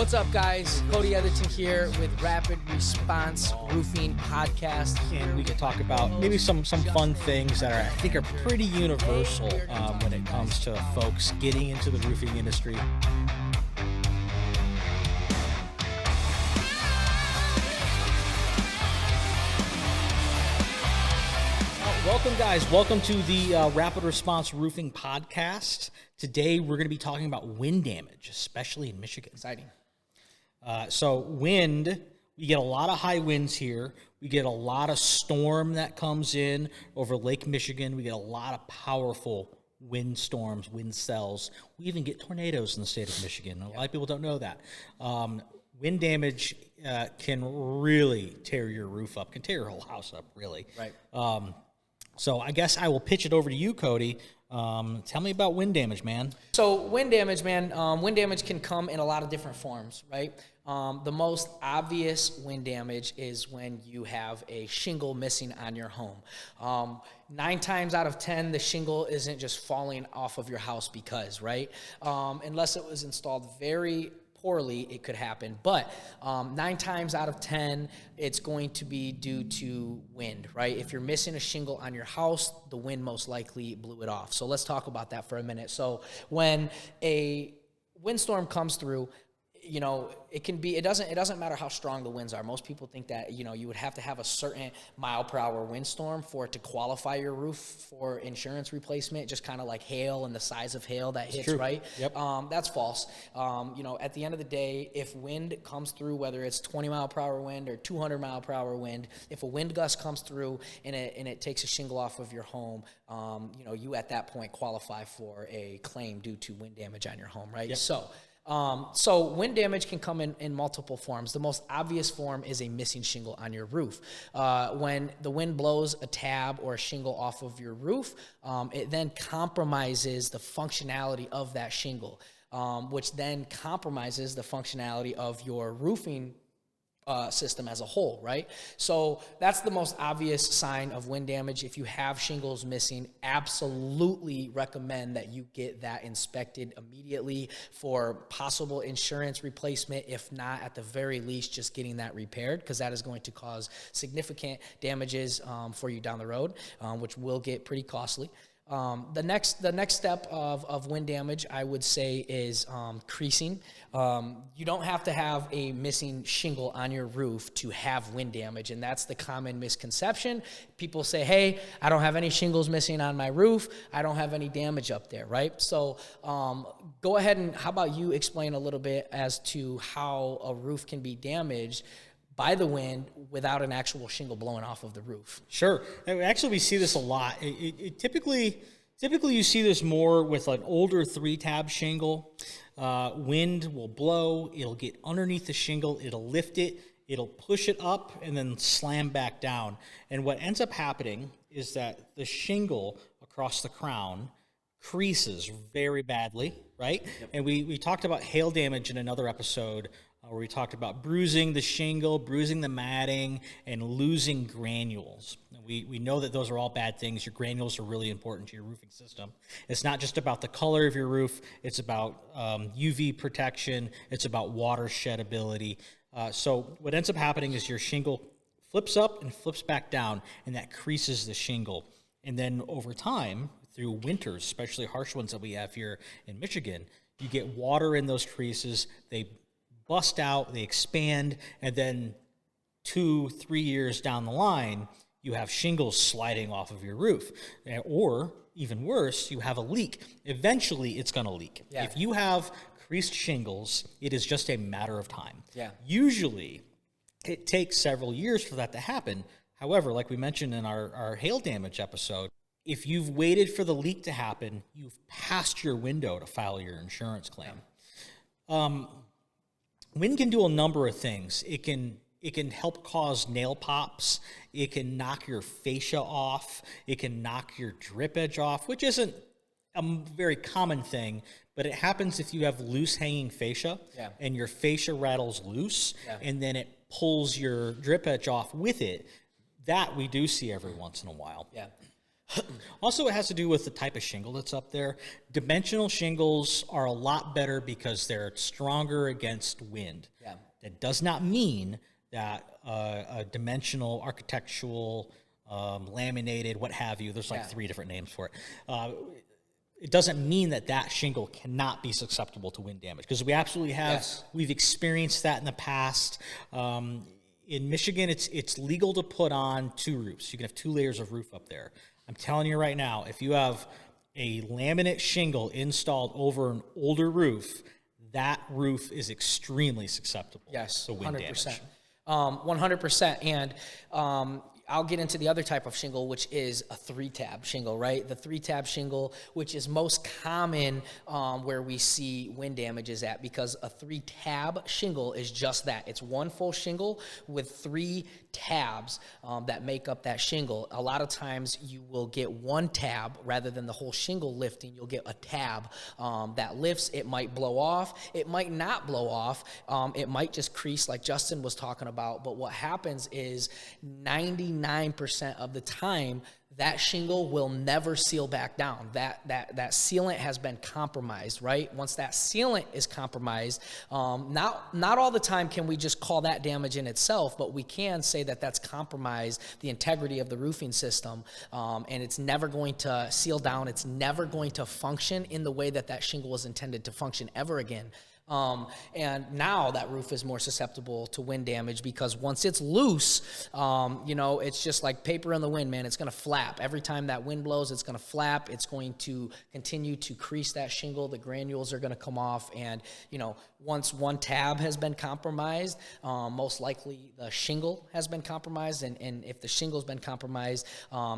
What's up, guys? Cody Editing here with Rapid Response Roofing Podcast. And we can talk about maybe some fun things that I think are pretty universal when it comes to folks getting into the roofing industry. Welcome, guys. Welcome to the Rapid Response Roofing Podcast. Today, we're going to be talking about wind damage, especially in Michigan. Exciting. So wind, we get a lot of high winds here. We get a lot of storm that comes in over Lake Michigan. We get a lot of powerful wind storms, wind cells. We even get tornadoes in the state of Michigan. A lot of people don't know that. Wind damage can really tear your roof up, can tear your whole house up, really. Right. So I guess I will pitch it over to you, Cody. Tell me about wind damage, man. So wind damage, man, wind damage can come in a lot of different forms, right? The most obvious wind damage is when you have a shingle missing on your home. 9 times out of 10, the shingle isn't just falling off of your house because, right? Unless it was installed very poorly, it could happen. But 9 times out of 10, it's going to be due to wind, right? If you're missing a shingle on your house, the wind most likely blew it off. So let's talk about that for a minute. So when a windstorm comes through, you know, it doesn't matter how strong the winds are. Most people think that, you know, you would have to have a certain mile per hour windstorm for it to qualify your roof for insurance replacement, just kind of like hail and the size of hail that hits, right? Yep. That's false. You know, at the end of the day, if wind comes through, whether it's 20 mile per hour wind or 200 mile per hour wind, if a wind gust comes through and it takes a shingle off of your home, you know, you at that point qualify for a claim due to wind damage on your home, right? Yep. So wind damage can come in multiple forms. The most obvious form is a missing shingle on your roof. When the wind blows a tab or a shingle off of your roof, it then compromises the functionality of that shingle, which then compromises the functionality of your roofing system as a whole, right? So that's the most obvious sign of wind damage. If you have shingles missing, absolutely recommend that you get that inspected immediately for possible insurance replacement. If not, at the very least, just getting that repaired, because that is going to cause significant damages for you down the road, which will get pretty costly. The next step of wind damage, I would say, is creasing. You don't have to have a missing shingle on your roof to have wind damage, and that's the common misconception. People say, hey, I don't have any shingles missing on my roof. I don't have any damage up there, right? So go ahead and how about you explain a little bit as to how a roof can be damaged by the wind without an actual shingle blowing off of the roof. Sure. Actually, we see this a lot. Typically you see this more with an older 3-tab shingle. Wind will blow. It'll get underneath the shingle. It'll lift it. It'll push it up and then slam back down. And what ends up happening is that the shingle across the crown creases very badly, right? Yep. And we talked about hail damage in another episode where we talked about bruising the shingle, bruising the matting, and losing granules. We know that those are all bad things. Your granules are really important to your roofing system. It's not just about the color of your roof. It's about UV protection. It's about water sheddability. So what ends up happening is your shingle flips up and flips back down, and that creases the shingle. And then over time, through winters, especially harsh ones that we have here in Michigan, you get water in those creases. They bust out, they expand, and then 2-3 years down the line, you have shingles sliding off of your roof. Or, even worse, you have a leak. Eventually, it's going to leak. Yeah. If you have creased shingles, it is just a matter of time. Yeah. Usually, it takes several years for that to happen. However, like we mentioned in our hail damage episode, if you've waited for the leak to happen, you've passed your window to file your insurance claim. Wind can do a number of things. It can help cause nail pops. It can knock your fascia off. It can knock your drip edge off, which isn't a very common thing, but it happens if you have loose hanging fascia and your fascia rattles loose and then it pulls your drip edge off with it. That we do see every once in a while. Yeah. Also, it has to do with the type of shingle that's up there. Dimensional shingles are a lot better because they're stronger against wind. Yeah. That does not mean that a dimensional, architectural, laminated, what have you, there's like 3 different names for it. It doesn't mean that that shingle cannot be susceptible to wind damage, because we absolutely have. Yes. We've experienced that in the past. In Michigan, it's legal to put on 2 roofs. You can have 2 layers of roof up there. I'm telling you right now, if you have a laminate shingle installed over an older roof, that roof is extremely susceptible to wind 100%. damage. 100%. And I'll get into the other type of shingle, which is a 3-tab shingle, right? The 3-tab shingle, which is most common where we see wind damages at, because a 3-tab shingle is just that. It's one full shingle with 3 tabs that make up that shingle. A lot of times you will get 1 tab rather than the whole shingle lifting. You'll get a tab that lifts. It might blow off. It might not blow off. It might just crease like Justin was talking about. But what happens is 99% of the time, that shingle will never seal back down. That sealant has been compromised, right? Once that sealant is compromised, not all the time can we just call that damage in itself, but we can say that that's compromised the integrity of the roofing system, and it's never going to seal down. It's never going to function in the way that that shingle was intended to function ever again. And now that roof is more susceptible to wind damage, because once it's loose, it's just like paper in the wind, man. It's going to flap. Every time that wind blows, it's going to flap. It's going to continue to crease that shingle. The granules are going to come off. And, once 1 tab has been compromised, most likely the shingle has been compromised. And if the shingle's been compromised,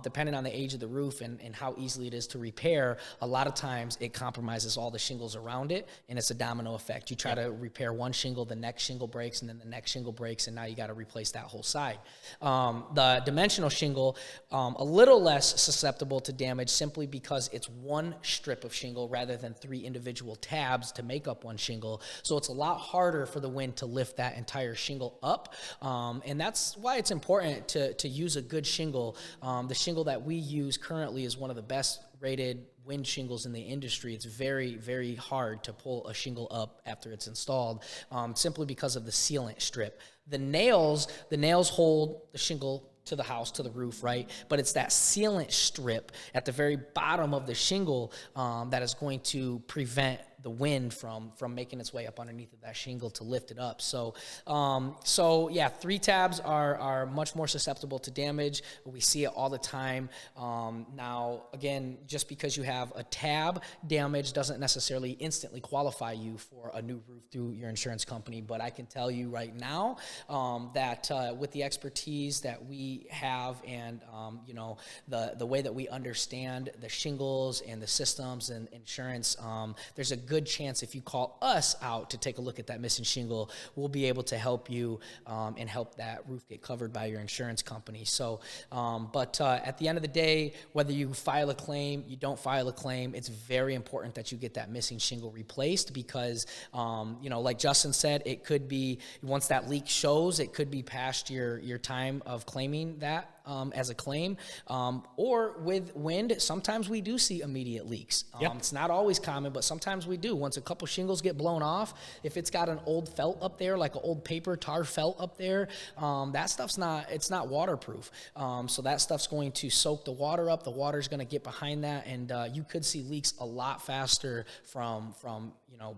depending on the age of the roof and how easily it is to repair, a lot of times it compromises all the shingles around it, and it's a domino effect. You try to repair one shingle, the next shingle breaks, and then the next shingle breaks, and now you got to replace that whole side. The dimensional shingle, a little less susceptible to damage, simply because it's 1 strip of shingle rather than 3 individual tabs to make up 1 shingle. So it's a lot harder for the wind to lift that entire shingle up. And that's why it's important to use a good shingle. The shingle that we use currently is one of the best rated wind shingles in the industry. It's very, very hard to pull a shingle up after it's installed, simply because of the sealant strip. The nails hold the shingle to the house, to the roof, right? But it's that sealant strip at the very bottom of the shingle that is going to prevent the wind from making its way up underneath of that shingle to lift it up. So 3 tabs are much more susceptible to damage. We see it all the time. Now, again, just because you have a tab damage doesn't necessarily instantly qualify you for a new roof through your insurance company. But I can tell you right now that with the expertise that we have, and the way that we understand the shingles and the systems and insurance, there's a good chance if you call us out to take a look at that missing shingle, we'll be able to help you and help that roof get covered by your insurance company. So, but at the end of the day, whether you file a claim, you don't file a claim, it's very important that you get that missing shingle replaced, because, like Justin said, it could be, once that leak shows, it could be past your time of claiming that as a claim, or with wind, sometimes we do see immediate leaks. It's not always common, but sometimes we do. Once a couple shingles get blown off, if it's got an old felt up there, like an old paper tar felt up there, that stuff's not waterproof. So that stuff's going to soak the water up. The water's going to get behind that, and you could see leaks a lot faster from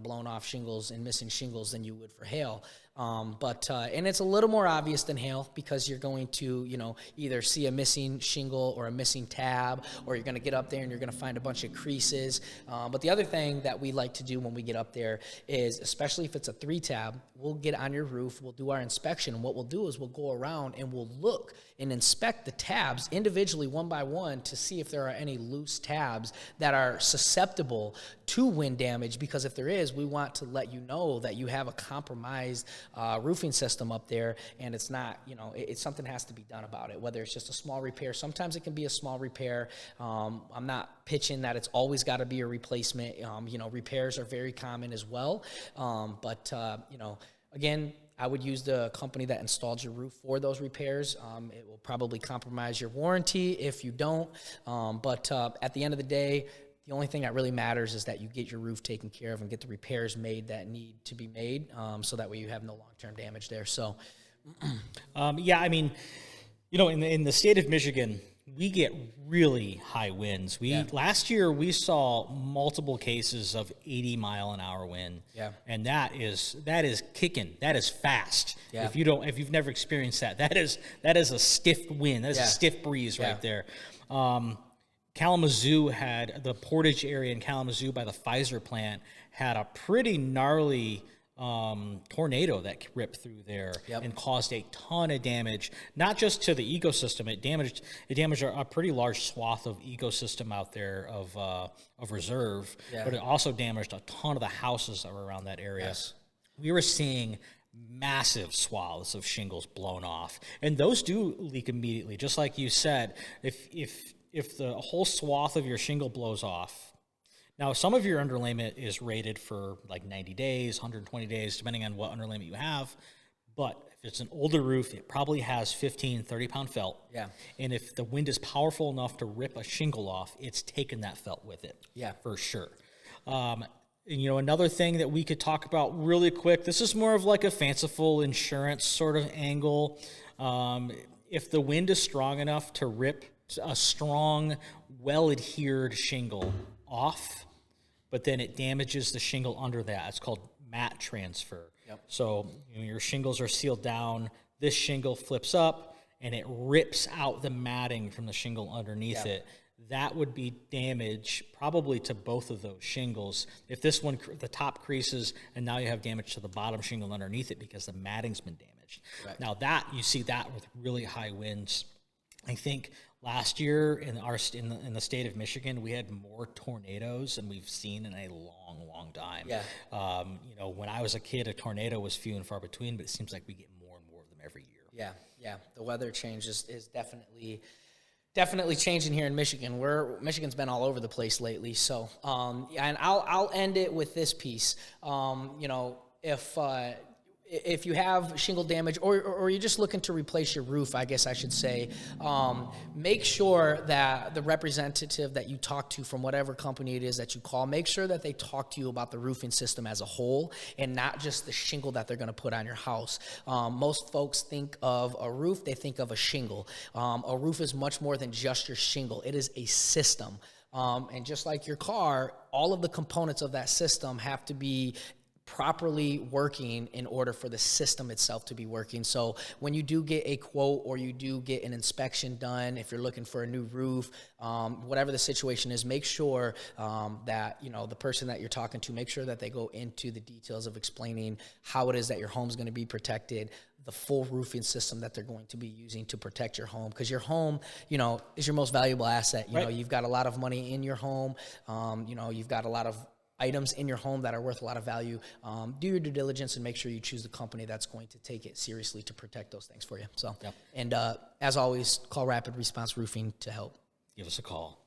blown off shingles and missing shingles than you would for hail. And it's a little more obvious than hail, because you're going to, either see a missing shingle or a missing tab, or you're going to get up there and you're going to find a bunch of creases. But the other thing that we like to do when we get up there is, especially if it's a 3-tab, we'll get on your roof, we'll do our inspection, and what we'll do is we'll go around and we'll look and inspect the tabs individually, one by one, to see if there are any loose tabs that are susceptible to wind damage, because if there is, we want to let you know that you have a compromised roofing system up there, and it's not, it's something has to be done about it, whether it's just a small repair. Sometimes it can be a small repair. I'm not pitching that it's always got to be a replacement. Repairs are very common as well. Again, I would use the company that installed your roof for those repairs. It will probably compromise your warranty if you don't. But at the end of the day, the only thing that really matters is that you get your roof taken care of and get the repairs made that need to be made, so that way you have no long-term damage there. So, yeah, I mean, in the state of Michigan, we get really high winds. Last year we saw multiple cases of 80-mile-an-hour wind. Yeah. And that is kicking. That is fast. Yeah. If you've never experienced that is a stiff wind. That is a stiff breeze right there. Kalamazoo had the Portage area in Kalamazoo by the Pfizer plant had a pretty gnarly tornado that ripped through there and caused a ton of damage, not just to the ecosystem. It damaged a pretty large swath of ecosystem out there of reserve, but it also damaged a ton of the houses that were around that area. Yes. We were seeing massive swaths of shingles blown off, and those do leak immediately. Just like you said, if the whole swath of your shingle blows off. Now, some of your underlayment is rated for like 90 days, 120 days, depending on what underlayment you have. But if it's an older roof, it probably has 15, 30-pound felt. Yeah. And if the wind is powerful enough to rip a shingle off, it's taken that felt with it. Yeah. For sure. And, another thing that we could talk about really quick, this is more of like a fanciful insurance sort of angle. If the wind is strong enough to rip a strong, well-adhered shingle off, but then it damages the shingle under that. It's called mat transfer. Yep. So your shingles are sealed down. This shingle flips up, and it rips out the matting from the shingle underneath it. That would be damage probably to both of those shingles. If this one, the top creases, and now you have damage to the bottom shingle underneath it because the matting's been damaged. Right. Now you see that with really high winds. I think last year in the state of Michigan, we had more tornadoes than we've seen in a long, long time. Yeah. When I was a kid, a tornado was few and far between, but it seems like we get more and more of them every year. Yeah, yeah. The weather change is definitely changing here in Michigan. Michigan's been all over the place lately. So, and I'll end it with this piece. If you have shingle damage or you're just looking to replace your roof, I guess I should say, make sure that the representative that you talk to from whatever company it is that you call, make sure that they talk to you about the roofing system as a whole and not just the shingle that they're going to put on your house. Most folks think of a roof, they think of a shingle. A roof is much more than just your shingle. It is a system. And just like your car, all of the components of that system have to be properly working in order for the system itself to be working. So when you do get a quote or you do get an inspection done, if you're looking for a new roof, whatever the situation is, make sure that the person that you're talking to, make sure that they go into the details of explaining how it is that your home's going to be protected, the full roofing system that they're going to be using to protect your home, because your home, is your most valuable asset. You've got a lot of money in your home. You've got a lot of items in your home that are worth a lot of value. Do your due diligence and make sure you choose the company that's going to take it seriously to protect those things for you. So, and as always, call Rapid Response Roofing to help. Give us a call.